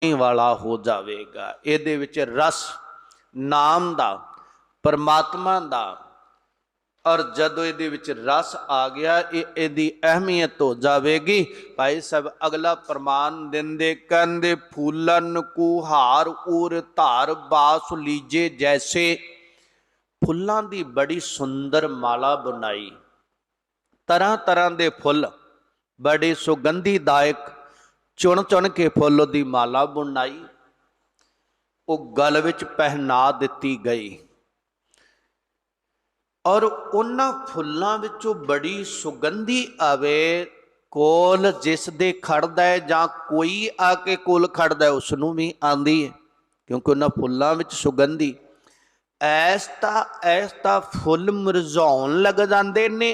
वाला हो जाएगा। इहदे विच रस नाम दा, परमात्मा दा, और जदों ये रस आ गया इहदी अहमियत हो जाएगी। भाई साहब अगला प्रमाण देंदे कहंदे फूलन को हार उर धार बास लीजे जैसे। फुल्लां दी बड़ी सुंदर माला बुनाई, तरह तरह के फुल बड़े सुगंधीदायक चुन चुन के फुल की माला बुनाई, वो गल विच पहना दिती गई। और उन्हां फुल्लां विचों बड़ी सुगंधी आवे कोल जिस दे खड़दा है जां कोई आके कोल खड़दा है उसनूं भी आंदी है, क्योंकि उन्हां फुल्लां विच सुगंधी ऐसता फुल मुरझाउण लग जांदे ने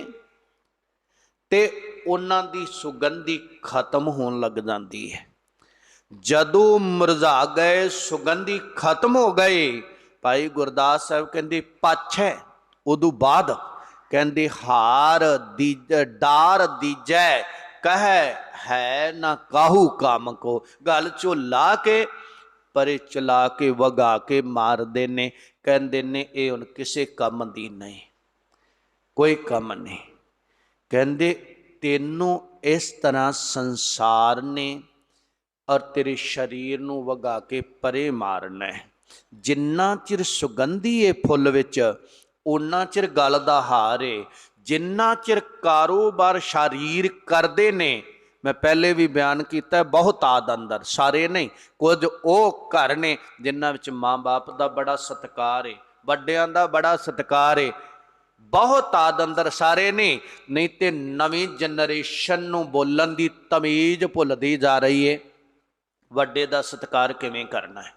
ते उन्हां दी सुगंधी खत्म होण लग जांदी है। जदों मुरझा गए, सुगंधी खत्म हो गए, भाई गुरदास साहब कहंदे पछ है। उदों बाद कहंदे हार डार दीजै कह है ना काहू काम को। गल चो ला के परे चला के वगा के मार देने, कहंदे ने ये हुण किसे काम दी नहीं, कोई काम नहीं। कहंदे तेनों इस तरह संसार ने और तेरे शरीर नूं वगा के परे मारना है। जिन्ना चिर सुगंधी है फुल विच उन्ना चिर गल दा हार है। जिन्ना चिर कारोबार शरीर करते ने, मैं पहले भी बयान किया बहुत आद अंदर सारे नहीं, कुछ वो घर ने जिन्हां विच माँ बाप का बड़ा सत्कार है, वड्डियां दा बड़ा सत्कार है, बहुत आद अंदर सारे ने। नहीं तो नवीं जनरेशन नूं बोलन दी तमीज भुलदी जा रही है। वड्डे दा सत्कार किवें करना है,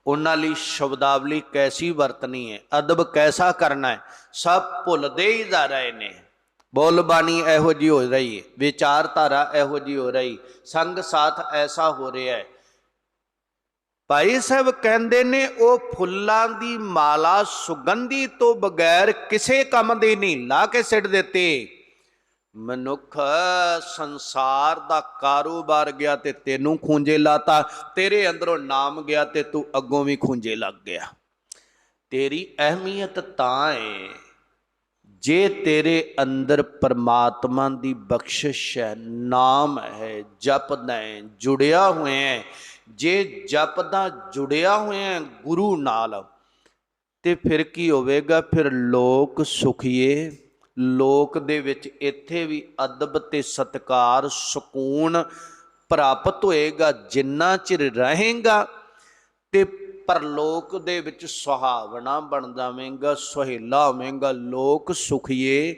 उन्हां लई शब्दावली कैसी वरतनी है, अदब कैसा करना है, सब भुलदे ही जा रहे ने। बोल बाणी इहो जी हो रही है, विचारधारा इहो जी हो रही, संग साथ ऐसा हो रहा है। भाई साहब कहते ने वो फुल्लां दी माला सुगंधी तो बगैर किसे काम दी नहीं, ला के सिट देते। मनुख संसार दा कारोबार गया ते तेनू खूंजे लाता, तेरे अंदरों नाम गया ते तू अगों भी खूंजे लग गया। तेरी अहमियत तां है जे तेरे अंदर परमात्मा दी बख्शिश है, नाम है, जपदा है, जुड़िया हुए हैं। जे जपदा जुड़िया हुए हैं गुरु नाल ते फिर की होवेगा, फिर लोक सुखिए। लोक दे विच इत्थे भी अदब ते सत्कार सुकून प्राप्त होएगा जिन्ना चिर रहेगा, ते परलोक दे विच सुहावना बन जावेगा, सुहेला होवेगा। लोक सुखिए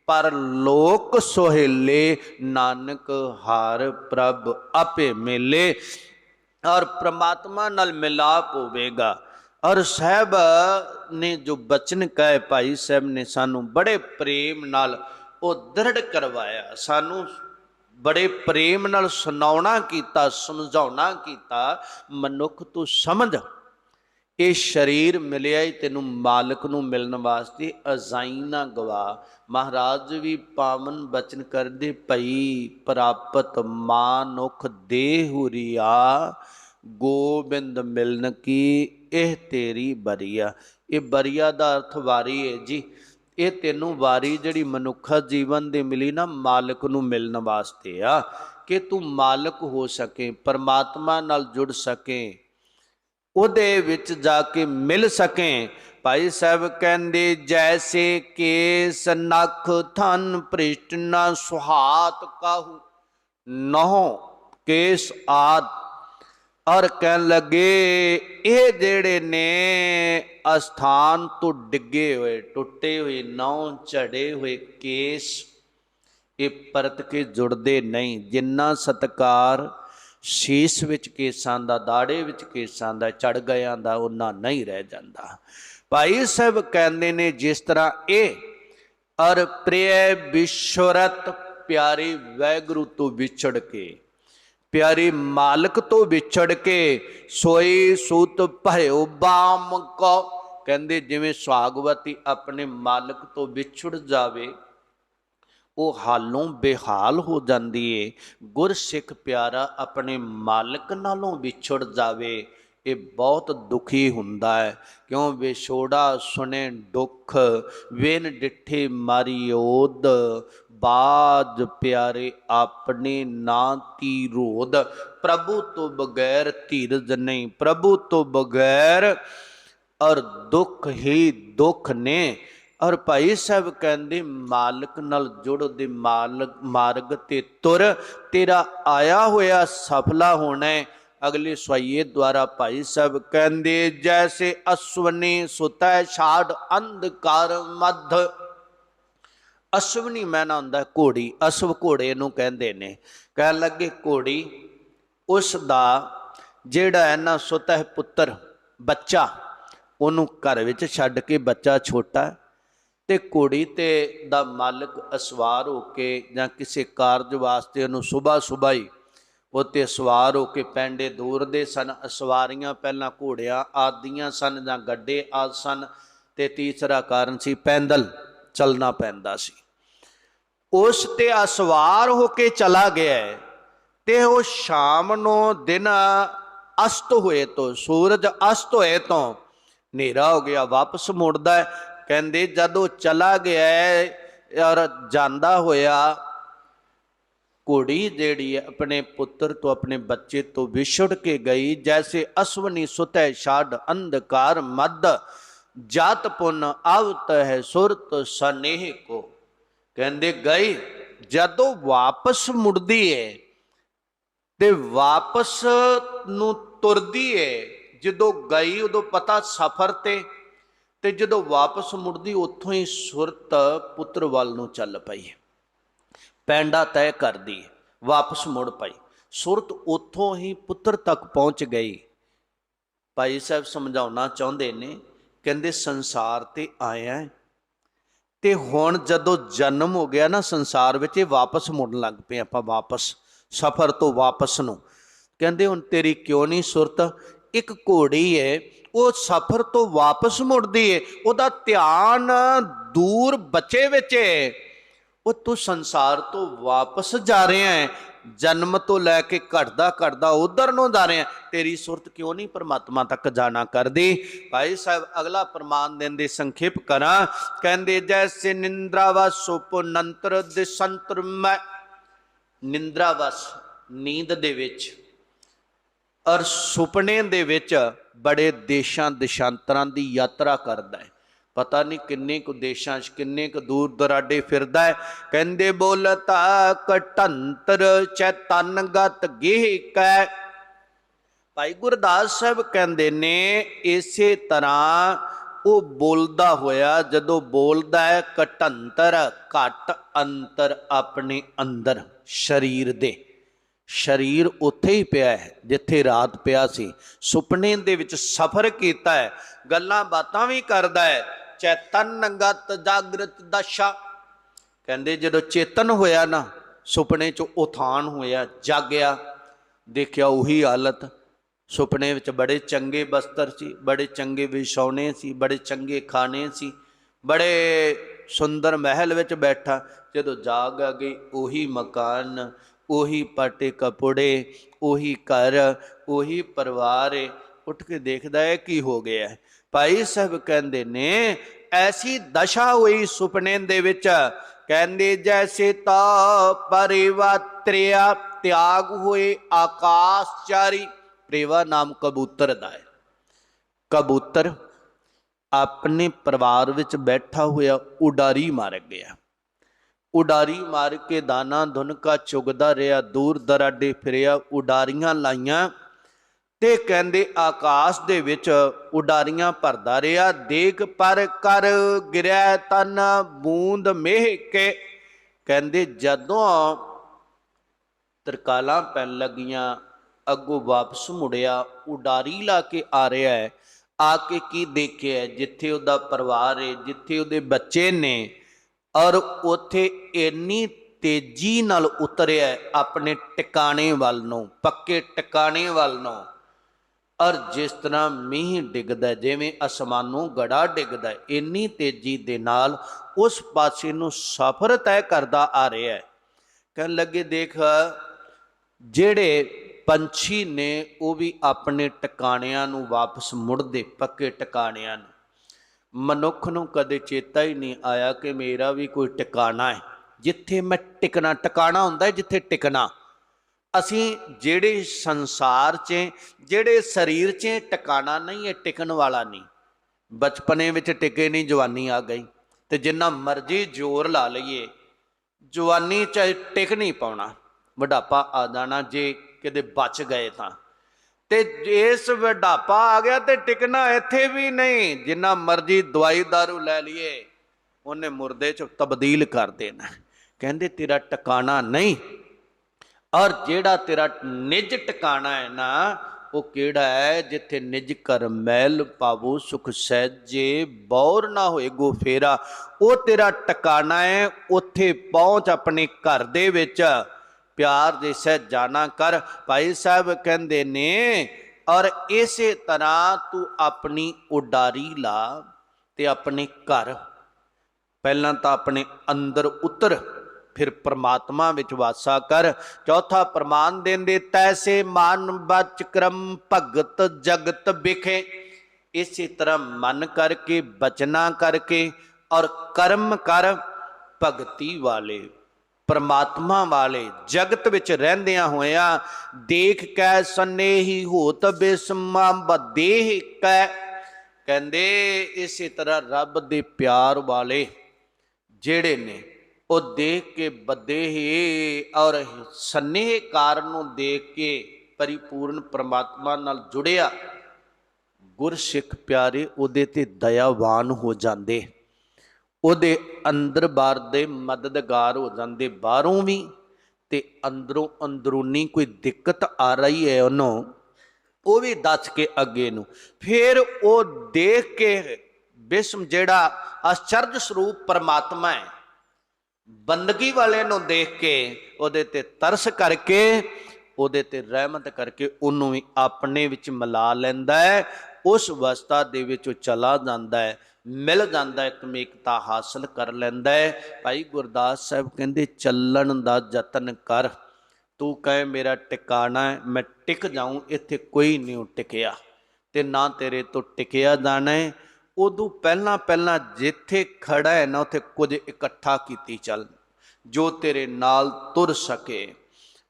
पर लोक सुहेले, नानक हार प्रभ आपे मेले। और परमात्मा नाल मिलाप होवेगा। और साहब ने जो बचन कहे, भाई साहब ने सानू बड़े प्रेम नाल वो दृढ़ करवाया, सानू बड़े प्रेम नाल सुनाउणा कीता, समझाउणा कीता। मनुख तू समझ ये शरीर मिलिया ही तेनू मालिक नू मिलने वास्ते, अजाई ना गवा। महाराज भी पावन बचन करदे, पई प्राप्त मानुख देहुरिया, गोबिंद मिलन की एह तेरी बरिया। ये बरिया का अर्थ वारी है जी। ये तेनों वारी जिहड़ी मनुखा जीवन दे मिली ना, मालिक नू मिलने वास्ते आ, कि तू मालिक हो सके, परमात्मा नाल जुड़ सके, उहदे विच जाके मिल सकें। भाई साहब कहंदे जैसे केस नख थन पृष्ठ न सुहात काहू, नौ केस आद। और कह लगे ये जेड़े ने अस्थान तो डिगे हुए टुटे हुए नौ झड़े हुए केस, ये परत के जुड़ते नहीं। जिन्ना सत्कार शीश विच केसां दा, दाड़े विच केसां दा, चढ़ गया दा उन्ना नहीं रह जाता। भाई साहब कहते ने जिस तरह ये और प्रिय विश्वरत प्यारी वैगुरु तो विछड़ के, प्यारी मालिक तो विछड़ के, सोई सूत भयो बाम को। कहते जिवें सुहागवती अपने मालिक तो विछड़ जावे, ਉਹ ਹਾਲੋਂ ਬੇਹਾਲ ਹੋ ਜਾਂਦੀ ਏ। ਗੁਰਸਿੱਖ ਪਿਆਰਾ ਆਪਣੇ ਮਾਲਕ ਨਾਲੋਂ ਵਿਛੜ ਜਾਵੇ, ਇਹ ਬਹੁਤ ਦੁਖੀ ਹੁੰਦਾ ਹੈ। ਕਿਉਂ ਵਿਛੋੜਾ ਸੁਣੇ ਦੁੱਖ, ਵੇਨ ਡਿੱਠੇ ਮਾਰੀ ਓਦ, ਬਾਜ ਪਿਆਰੇ ਆਪਣੇ ਨਾ ਤੀ ਰੋਦ। ਪ੍ਰਭੂ ਤੋਂ ਬਗੈਰ ਧੀਰਜ ਨਹੀਂ, ਪ੍ਰਭੂ ਤੋਂ ਬਗੈਰ ਔਰ ਦੁੱਖ ਹੀ ਦੁੱਖ ਨੇ। ਔਰ ਭਾਈ ਸਾਹਿਬ ਕਹਿੰਦੇ ਮਾਲਕ ਨਾਲ ਜੁੜ, ਦੇ ਮਾਰਗ ਤੇ ਤੁਰ, ਤੇਰਾ ਆਇਆ ਹੋਇਆ ਸਫਲਾ ਹੋਣਾ ਹੈ। ਅਗਲੇ ਸਵਾਈਏ ਦੁਆਰਾ ਭਾਈ ਸਾਹਿਬ ਕਹਿੰਦੇ ਜੈਸੇ ਅਸਵਨੀ ਸੁਤੈ ਛਾੜ ਅੰਧਕਾਰ ਮੱਧ। ਅਸਵਨੀ ਮੈਨਾ ਹੁੰਦਾ ਘੋੜੀ, ਅਸਵ ਘੋੜੇ ਨੂੰ ਕਹਿੰਦੇ ਨੇ। ਕਹਿਣ ਲੱਗੇ ਘੋੜੀ ਉਸ ਦਾ ਜਿਹੜਾ ਹੈ ਨਾ ਸੁਤੈ ਪੁੱਤਰ ਬੱਚਾ, ਉਹਨੂੰ ਘਰ ਵਿੱਚ ਛੱਡ ਕੇ, ਬੱਚਾ ਛੋਟਾ ਤੇ ਘੋੜੀ ਤੇ ਦਾ ਮਾਲਕ ਅਸਵਾਰ ਹੋ ਕੇ ਜਾਂ ਕਿਸੇ ਕਾਰਜ ਵਾਸਤੇ ਉਹਨੂੰ ਸੁਬਾਹ ਹੀ ਉੱਤੇ ਸਵਾਰ ਹੋ ਕੇ ਪੈਂਡੇ ਦੌੜਦੇ ਸਨ। ਸਵਾਰੀਆਂ ਪਹਿਲਾਂ ਘੋੜਿਆਂ ਆਦੀਆਂ ਸਨ ਜਾਂ ਗੱਡੇ ਆਦਿ ਸਨ, ਤੇ ਤੀਸਰਾ ਕਾਰਨ ਸੀ ਪੈਦਲ ਚੱਲਣਾ ਪੈਂਦਾ ਸੀ। ਉਸ ਤੇ ਅਸਵਾਰ ਹੋ ਕੇ ਚਲਾ ਗਿਆ ਤੇ ਉਹ ਸ਼ਾਮ ਨੂੰ ਦਿਨ ਅਸਤ ਹੋਏ ਤੋਂ, ਸੂਰਜ ਅਸਤ ਹੋਏ ਤੋਂ ਹਨੇਰਾ ਹੋ ਗਿਆ, ਵਾਪਸ ਮੁੜਦਾ ਹੈ। ਕਹਿੰਦੇ ਜਦੋਂ ਚਲਾ ਗਿਆ ਔਰ ਜਾਂਦਾ ਹੋਇਆ, ਘੋੜੀ ਜਿਹੜੀ ਹੈ ਆਪਣੇ ਪੁੱਤਰ ਤੋਂ, ਆਪਣੇ ਬੱਚੇ ਤੋਂ ਵਿਛੜ ਕੇ ਗਈ। ਜੈਸੇ ਅਸਵਨੀ ਸੁਤੈ ਛਾੜ ਅੰਧਕਾਰ ਮੱਧ, ਜਾਤ ਪੁਨ ਆਵਤ ਹੈ ਸੁਰਤ ਸਨੇਹ ਕੋ। ਕਹਿੰਦੇ ਗਈ, ਜਦੋਂ ਵਾਪਸ ਮੁੜਦੀ ਹੈ ਤੇ ਵਾਪਸ ਨੂੰ ਤੁਰਦੀ ਹੈ। ਜਦੋਂ ਗਈ ਉਦੋਂ ਪਤਾ ਸਫ਼ਰ ਤੇ ਜਦੋਂ ਵਾਪਸ ਮੁੜਦੀ ਉੱਥੋਂ ਹੀ ਸੁਰਤ ਪੁੱਤਰ ਵੱਲ ਨੂੰ ਚੱਲ ਪਈ, ਪੈਂਡਾ ਤੈਅ ਕਰਦੀ, ਵਾਪਸ ਮੁੜ ਪਈ। ਸੁਰਤ ਉੱਥੋਂ ਹੀ ਪੁੱਤਰ ਤੱਕ ਪਹੁੰਚ ਗਈ। ਭਾਈ ਸਾਹਿਬ ਸਮਝਾਉਣਾ ਚਾਹੁੰਦੇ ਨੇ, ਕਹਿੰਦੇ ਸੰਸਾਰ ਤੇ ਆਇਆ ਤੇ ਹੁਣ ਜਦੋਂ ਜਨਮ ਹੋ ਗਿਆ ਨਾ ਸੰਸਾਰ ਵਿੱਚ, ਇਹ ਵਾਪਸ ਮੁੜਨ ਲੱਗ ਪਏ ਆਪਾਂ, ਵਾਪਸ ਸਫ਼ਰ ਤੋਂ ਵਾਪਸ ਨੂੰ। ਕਹਿੰਦੇ ਹੁਣ ਤੇਰੀ ਕਿਉਂ ਨਹੀਂ ਸੁਰਤ? ਇੱਕ ਘੋੜੀ ਹੈ, ਉਹ ਸਫ਼ਰ ਤੋਂ ਵਾਪਸ ਮੁੜਦੀ ਏ, ਉਹਦਾ ਧਿਆਨ ਦੂਰ ਬੱਚੇ ਵਿੱਚ ਏ। ਉਹ ਤੂੰ ਸੰਸਾਰ ਤੋਂ ਵਾਪਸ ਜਾ ਰਿਹਾ ਹੈ, ਜਨਮ ਤੋਂ ਲੈ ਕੇ ਘਟਦਾ ਉਧਰ ਨੂੰ ਜਾ ਰਿਹਾ, ਤੇਰੀ ਸੁਰਤ ਕਿਉਂ ਨਹੀਂ ਪਰਮਾਤਮਾ ਤੱਕ ਜਾਣਾ ਕਰਦੀ? ਭਾਈ ਸਾਹਿਬ ਅਗਲਾ ਪ੍ਰਮਾਣ ਦਿੰਦੇ, ਸੰਖੇਪ ਕਰਾਂ। ਕਹਿੰਦੇ ਜੈਸੇ ਨਿੰਦਰਾਵਸ ਸੁਪਨੰਤਰ ਦਿਸੰਤਰ ਮੈਂ, ਨਿੰਦਰਾਵਸ ਨੀਂਦ ਦੇ ਵਿੱਚ ਔਰ ਸੁਪਨੇ ਦੇ ਵਿੱਚ ਬੜੇ ਦੇਸ਼ਾਂ ਦੇਸ਼ਾਂਤਰਾਂ ਦੀ ਯਾਤਰਾ ਕਰਦਾ ਹੈ। ਪਤਾ ਨਹੀਂ ਕਿੰਨੇ ਕੁ ਦੇਸ਼ਾਂ 'ਚ, ਕਿੰਨੇ ਕੁ ਦੂਰ ਦਰਾਡੇ ਫਿਰਦਾ ਹੈ। ਕਹਿੰਦੇ ਬੋਲਤਾ ਕਟੰਤਰ ਚੈਤਨਗਤ ਗੇਹ ਕੈ। ਭਾਈ ਗੁਰਦਾਸ ਸਾਹਿਬ ਕਹਿੰਦੇ ਨੇ ਇਸੇ ਤਰ੍ਹਾਂ ਉਹ ਬੋਲਦਾ ਹੋਇਆ, ਜਦੋਂ ਬੋਲਦਾ ਹੈ ਕਟੰਤਰ, ਘਟ ਅੰਤਰ ਆਪਣੇ ਅੰਦਰ ਸਰੀਰ ਦੇ, ਸਰੀਰ ਉੱਥੇ ਹੀ ਪਿਆ ਹੈ ਜਿੱਥੇ ਰਾਤ ਪਿਆ ਸੀ। ਸੁਪਨੇ ਦੇ ਵਿੱਚ ਸਫ਼ਰ ਕੀਤਾ ਹੈ, ਗੱਲਾਂ ਬਾਤਾਂ ਵੀ ਕਰਦਾ ਹੈ। ਚੈਤਨਗਤ ਜਾਗਰਤ ਦਸ਼ਾ। ਕਹਿੰਦੇ ਜਦੋਂ ਚੇਤਨ ਹੋਇਆ ਨਾ, ਸੁਪਨੇ 'ਚ ਉਥਾਨ ਹੋਇਆ, ਜਾਗਿਆ, ਦੇਖਿਆ ਉਹੀ ਹਾਲਤ। ਸੁਪਨੇ ਵਿੱਚ ਬੜੇ ਚੰਗੇ ਬਸਤਰ ਸੀ, ਬੜੇ ਚੰਗੇ ਵਿਛੌਣੇ ਸੀ, ਬੜੇ ਚੰਗੇ ਖਾਣੇ ਸੀ, ਬੜੇ ਸੁੰਦਰ ਮਹਿਲ ਵਿੱਚ ਬੈਠਾ। ਜਦੋਂ ਜਾਗ ਆ ਗਈ, ਉਹੀ ਮਕਾਨ, ਉਹੀ ਪਾਟੇ ਕੱਪੜੇ, ਉਹੀ ਘਰ, ਉਹੀ ਪਰਿਵਾਰ ਹੈ। ਉੱਠ ਕੇ ਦੇਖਦਾ ਹੈ ਕੀ ਹੋ ਗਿਆ ਹੈ। ਭਾਈ ਸਾਹਿਬ ਕਹਿੰਦੇ ਨੇ ਐਸੀ ਦਸ਼ਾ ਹੋਈ ਸੁਪਨੇ ਦੇ ਵਿੱਚ। ਕਹਿੰਦੇ ਜੈਸੇ ਤਾ ਪਰਿਵਾਤਰਿਆ, ਤਿਆਗ ਹੋਏ ਆਕਾਸ਼ਚਾਰੀ। ਪ੍ਰੇਵਾ ਨਾਮ ਕਬੂਤਰ ਦਾ ਹੈ। ਕਬੂਤਰ ਆਪਣੇ ਪਰਿਵਾਰ ਵਿੱਚ ਬੈਠਾ ਹੋਇਆ ਉਡਾਰੀ ਮਾਰ ਗਿਆ। ਉਡਾਰੀ ਮਾਰ ਕੇ ਦਾਣਾ ਧੁਨਕਾ ਚੁਗਦਾ ਰਿਹਾ, ਦੂਰ ਦਰਾਡੇ ਫਿਰਿਆ, ਉਡਾਰੀਆਂ ਲਾਈਆਂ ਤੇ ਕਹਿੰਦੇ ਆਕਾਸ਼ ਦੇ ਵਿੱਚ ਉਡਾਰੀਆਂ ਭਰਦਾ ਰਿਹਾ। ਦੇਖ ਪਰ ਕਰ ਗਿਰਿਆ ਤਨ ਬੂੰਦ ਮੇਹ ਕੇ। ਕਹਿੰਦੇ ਜਦੋਂ ਤਰਕਾਲਾਂ ਪੈਣ ਲੱਗੀਆਂ, ਅੱਗੋਂ ਵਾਪਸ ਮੁੜਿਆ, ਉਡਾਰੀ ਲਾ ਕੇ ਆ ਰਿਹਾ ਹੈ। ਆ ਕੇ ਕੀ ਦੇਖਿਆ? ਜਿੱਥੇ ਉਹਦਾ ਪਰਿਵਾਰ ਹੈ, ਜਿੱਥੇ ਉਹਦੇ ਬੱਚੇ ਨੇ, ਔਰ ਉੱਥੇ ਇੰਨੀ ਤੇਜ਼ੀ ਨਾਲ ਉਤਰਿਆ ਆਪਣੇ ਟਿਕਾਣੇ ਵੱਲ ਨੂੰ, ਪੱਕੇ ਟਿਕਾਣੇ ਵੱਲ ਨੂੰ, ਔਰ ਜਿਸ ਤਰ੍ਹਾਂ ਮੀਂਹ ਡਿੱਗਦਾ, ਜਿਵੇਂ ਅਸਮਾਨੋਂ ਗੜਾ ਡਿੱਗਦਾ, ਇੰਨੀ ਤੇਜ਼ੀ ਦੇ ਨਾਲ ਉਸ ਪਾਸੇ ਨੂੰ ਸਫ਼ਰ ਤੈਅ ਕਰਦਾ ਆ ਰਿਹਾ ਹੈ। ਕਹਿਣ ਲੱਗੇ ਦੇਖ, ਜਿਹੜੇ ਪੰਛੀ ਨੇ ਉਹ ਵੀ ਆਪਣੇ ਟਿਕਾਣਿਆਂ ਨੂੰ ਵਾਪਸ ਮੁੜਦੇ, ਪੱਕੇ ਟਿਕਾਣਿਆਂ ਨੂੰ। ਮਨੁੱਖ ਨੂੰ ਕਦੇ ਚੇਤਾ ਹੀ ਨਹੀਂ ਆਇਆ ਕਿ ਮੇਰਾ ਵੀ ਕੋਈ ਟਿਕਾਣਾ ਹੈ, ਜਿੱਥੇ ਮੈਂ ਟਿਕਣਾ। ਟਿਕਾਣਾ ਹੁੰਦਾ ਹੈ ਜਿੱਥੇ ਟਿਕਣਾ। ਅਸੀਂ ਜਿਹੜੇ ਸੰਸਾਰ 'ਚ, ਜਿਹੜੇ ਸਰੀਰ 'ਚ ਟਿਕਾਣਾ ਨਹੀਂ ਹੈ, ਟਿਕਣ ਵਾਲਾ ਨਹੀਂ। ਬਚਪਨੇ ਵਿੱਚ ਟਿਕੇ ਨਹੀਂ, ਜਵਾਨੀ ਆ ਗਈ, ਤੇ ਜਿੰਨਾ ਮਰਜ਼ੀ ਜ਼ੋਰ ਲਾ ਲਈਏ ਜਵਾਨੀ 'ਚ ਟਿਕ ਨਹੀਂ ਪਾਉਣਾ, ਬੁਢਾਪਾ ਆ ਜਾਣਾ ਜੇ ਕਿਤੇ ਬਚ ਗਏ ਤਾਂ। ਤੇ ਇਸ ਬੁਢਾਪਾ ਆ ਗਿਆ ਤੇ ਟਿਕਣਾ ਇੱਥੇ ਵੀ ਨਹੀਂ। ਜਿੰਨਾ ਮਰਜ਼ੀ ਦਵਾਈ ਦਾਰੂ ਲੈ ਲਈਏ, ਉਹਨੇ ਮੁਰਦੇ 'ਚ ਤਬਦੀਲ ਕਰ ਦੇਣਾ। ਕਹਿੰਦੇ ਤੇਰਾ ਟਿਕਾਣਾ ਨਹੀਂ। ਔਰ ਜਿਹੜਾ ਤੇਰਾ ਨਿਜ ਟਿਕਾਣਾ ਹੈ ਨਾ, ਉਹ ਕਿਹੜਾ ਹੈ? ਜਿੱਥੇ ਨਿਜ ਘਰ ਮੈਲ ਪਾਵੋ ਸੁਖ ਸਹਿਜੇ, ਬੌਰ ਨਾ ਹੋਏ ਗੋ ਫੇਰਾ। ਉਹ ਤੇਰਾ ਟਿਕਾਣਾ ਹੈ। ਉੱਥੇ ਪਹੁੰਚ ਆਪਣੇ ਘਰ ਦੇ ਵਿੱਚ, ਪਿਆਰ ਦੇ ਸਹਿ ਜਾਣਾ ਕਰ। ਭਾਈ ਸਾਹਿਬ ਕਹਿੰਦੇ ਨੇ, ਔਰ ਇਸੇ ਤਰ੍ਹਾਂ ਤੂੰ ਆਪਣੀ ਉਡਾਰੀ ਲਾ ਤੇ ਆਪਣੇ ਘਰ, ਪਹਿਲਾਂ ਤਾਂ ਆਪਣੇ ਅੰਦਰ ਉਤਰ, ਫਿਰ ਪ੍ਰਮਾਤਮਾ ਵਿੱਚ ਵਾਸਾ ਕਰ। ਚੌਥਾ ਪ੍ਰਮਾਣ ਦਿੰਦੇ, ਤੈਸੇ ਮਨ ਬਚ ਕਰਮ ਭਗਤ ਜਗਤ ਬਿਖੇ। ਇਸੇ ਤਰ੍ਹਾਂ ਮਨ ਕਰਕੇ, ਬਚਨਾ ਕਰਕੇ ਔਰ ਕਰਮ ਕਰ, ਭਗਤੀ ਵਾਲੇ, ਪ੍ਰਮਾਤਮਾ ਵਾਲੇ, ਜਗਤ ਵਿੱਚ ਰਹਿੰਦਿਆਂ ਹੋਇਆਂ। ਦੇਖ ਕੈ ਸਨੇਹੀ ਹੋਤ ਬਿਸਮਾ ਬਦੇਹ ਕੈ। ਕਹਿੰਦੇ ਇਸੇ ਤਰ੍ਹਾਂ ਰੱਬ ਦੇ ਪਿਆਰ ਵਾਲੇ ਜਿਹੜੇ ਨੇ, ਉਹ ਦੇਖ ਕੇ ਬੱਦੇ ਹੀ, ਔਰ ਸਨੇਹਕਾਰ ਨੂੰ ਦੇਖ ਕੇ ਪਰਿਪੂਰਨ ਪ੍ਰਮਾਤਮਾ ਨਾਲ ਜੁੜਿਆ। ਗੁਰਸਿੱਖ ਪਿਆਰੇ ਉਹਦੇ ਤੇ ਦਇਆਵਾਨ ਹੋ ਜਾਂਦੇ, ਉਹਦੇ ਅੰਦਰ ਬਾਹਰ ਦੇ ਮਦਦਗਾਰ ਹੋ ਜਾਂਦੇ, ਬਾਹਰੋਂ ਵੀ ਤੇ ਅੰਦਰੋਂ। ਅੰਦਰੂਨੀ ਕੋਈ ਦਿੱਕਤ ਆ ਰਹੀ ਹੈ ਉਹਨੂੰ, ਉਹ ਵੀ ਦੱਸ ਕੇ ਅੱਗੇ ਨੂੰ। ਫਿਰ ਉਹ ਦੇਖ ਕੇ ਬਿਸਮ, ਜਿਹੜਾ ਆਸ਼ਚਰਜ ਸਰੂਪ ਪਰਮਾਤਮਾ ਹੈ, ਬੰਦਗੀ ਵਾਲੇ ਨੂੰ ਦੇਖ ਕੇ ਉਹਦੇ ਤੇ ਤਰਸ ਕਰਕੇ, ਉਹਦੇ ਤੇ ਰਹਿਮਤ ਕਰਕੇ ਉਹਨੂੰ ਵੀ ਆਪਣੇ ਵਿੱਚ ਮਿਲਾ ਲੈਂਦਾ ਹੈ। ਉਸ ਅਵਸਥਾ ਦੇ ਵਿੱਚ ਉਹ ਚਲਾ ਜਾਂਦਾ ਹੈ, ਮਿਲ ਜਾਂਦਾ ਹੈ, ਕਮੇਕਤਾ ਹਾਸਲ ਕਰ ਲੈਂਦਾ ਹੈ। ਭਾਈ ਗੁਰਦਾਸ ਸਾਹਿਬ ਕਹਿੰਦੇ, ਚੱਲਣ ਦਾ ਯਤਨ ਕਰ। ਤੂੰ ਕਹੇ ਮੇਰਾ ਟਿਕਾਣਾ ਹੈ, ਮੈਂ ਟਿਕ ਜਾਊਂ, ਇੱਥੇ ਕੋਈ ਨਹੀਂ ਟਿਕਿਆ ਤੇ ਨਾ ਤੇਰੇ ਤੋਂ ਟਿਕਿਆ ਜਾਣਾ ਹੈ। ਉਦੋਂ ਪਹਿਲਾਂ ਜਿੱਥੇ ਖੜਾ ਹੈ ਨਾ, ਉੱਥੇ ਕੁਝ ਇਕੱਠਾ ਕੀਤੀ ਚੱਲ, ਜੋ ਤੇਰੇ ਨਾਲ ਤੁਰ ਸਕੇ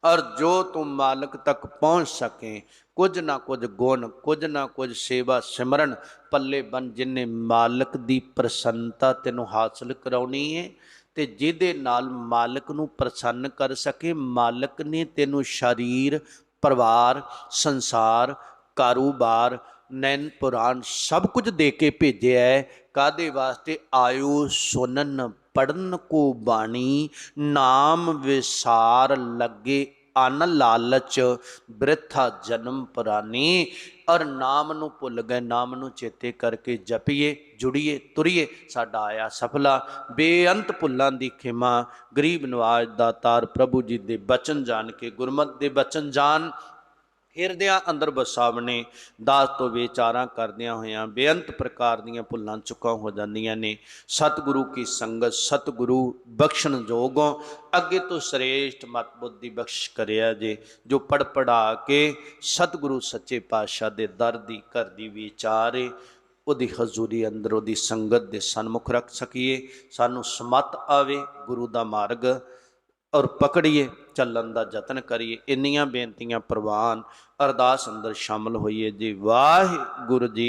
ਔਰ ਜੋ ਤੂੰ ਮਾਲਕ ਤੱਕ ਪਹੁੰਚ ਸਕੇ। ਕੁਝ ਨਾ ਕੁਝ ਗੁਣ, ਕੁਝ ਨਾ ਕੁਝ ਸੇਵਾ ਸਿਮਰਨ ਪੱਲੇ ਬਨ, ਜਿੰਨੇ ਮਾਲਕ ਦੀ ਪ੍ਰਸੰਨਤਾ ਤੈਨੂੰ ਹਾਸਲ ਕਰਾਉਣੀ ਹੈ। ਤੇ ਜਿਹਦੇ ਨਾਲ ਮਾਲਕ ਨੂੰ ਪ੍ਰਸੰਨ ਕਰ ਸਕੇ, ਮਾਲਕ ਨੇ ਤੈਨੂੰ ਸਰੀਰ, ਪਰਿਵਾਰ, ਸੰਸਾਰ, ਕਾਰੋਬਾਰ, ਨੈਣ ਪੁਰਾਣ ਸਭ ਕੁਝ ਦੇ ਕੇ ਭੇਜਿਆ ਹੈ। ਕਾਹਦੇ ਵਾਸਤੇ? ਆਇਓ ਸੁਨਨ ਪੜਨ ਕੋ ਬਾਣੀ, ਨਾਮ ਵਿਸਾਰ ਲੱਗੇ ਅਨ ਲਾਲਚ, ਬ੍ਰਿਥਾ ਜਨਮ ਪੁਰਾਨੀ। ਔਰ ਨਾਮ ਨੂੰ ਭੁੱਲ ਗਏ, ਨਾਮ ਨੂੰ ਚੇਤੇ ਕਰਕੇ ਜਪੀਏ, ਜੁੜੀਏ, ਤੁਰੀਏ, ਸਾਡਾ ਆਇਆ ਸਫਲਾ। ਬੇਅੰਤ ਭੁੱਲਾਂ ਦੀ ਖਿਮਾ, ਗਰੀਬ ਨਵਾਜ ਦਾਤਾਰ ਪ੍ਰਭੂ ਜੀ ਦੇ ਬਚਨ ਜਾਣ ਕੇ, ਗੁਰਮਤਿ ਦੇ ਬਚਨ ਜਾਣ ਹਿਰਦਿਆਂ ਅੰਦਰ ਵਸਾਵਣੇ। ਦਾਸ ਤੋਂ ਵਿਚਾਰਾਂ ਕਰਦਿਆਂ ਹੋਇਆਂ ਬੇਅੰਤ ਪ੍ਰਕਾਰ ਦੀਆਂ ਭੁੱਲਾਂ ਚੁੱਕਾਂ ਹੋ ਜਾਂਦੀਆਂ ਨੇ। ਸਤਿਗੁਰੂ ਕੀ ਸੰਗਤ, ਸਤਿਗੁਰੂ ਬਖਸ਼ਣ ਜੋਗੋਂ ਅੱਗੇ ਤੋਂ ਸ੍ਰੇਸ਼ਟ ਮਤ ਬੁੱਧੀ ਬਖਸ਼ ਕਰਿਆ ਜੇ, ਜੋ ਪੜ ਪੜਾ ਕੇ ਸਤਿਗੁਰੂ ਸੱਚੇ ਪਾਤਸ਼ਾਹ ਦੇ ਦਰ ਦੀ ਘਰ ਦੀ ਵਿਚਾਰੇ, ਉਹਦੀ ਹਜ਼ੂਰੀ ਅੰਦਰ, ਉਹਦੀ ਸੰਗਤ ਦੇ ਸਨਮੁਖ ਰੱਖ ਸਕੀਏ। ਸਾਨੂੰ ਸਮਤ ਆਵੇ ਗੁਰੂ ਦਾ ਮਾਰਗ ਔਰ ਪਕੜੀਏ, ਚੱਲਣ ਦਾ ਯਤਨ ਕਰੀਏ। ਇੰਨੀਆਂ ਬੇਨਤੀਆਂ ਪ੍ਰਵਾਨ, ਅਰਦਾਸ ਅੰਦਰ ਸ਼ਾਮਲ ਹੋਈਏ ਜੀ। ਵਾਹਿਗੁਰੂ ਜੀ।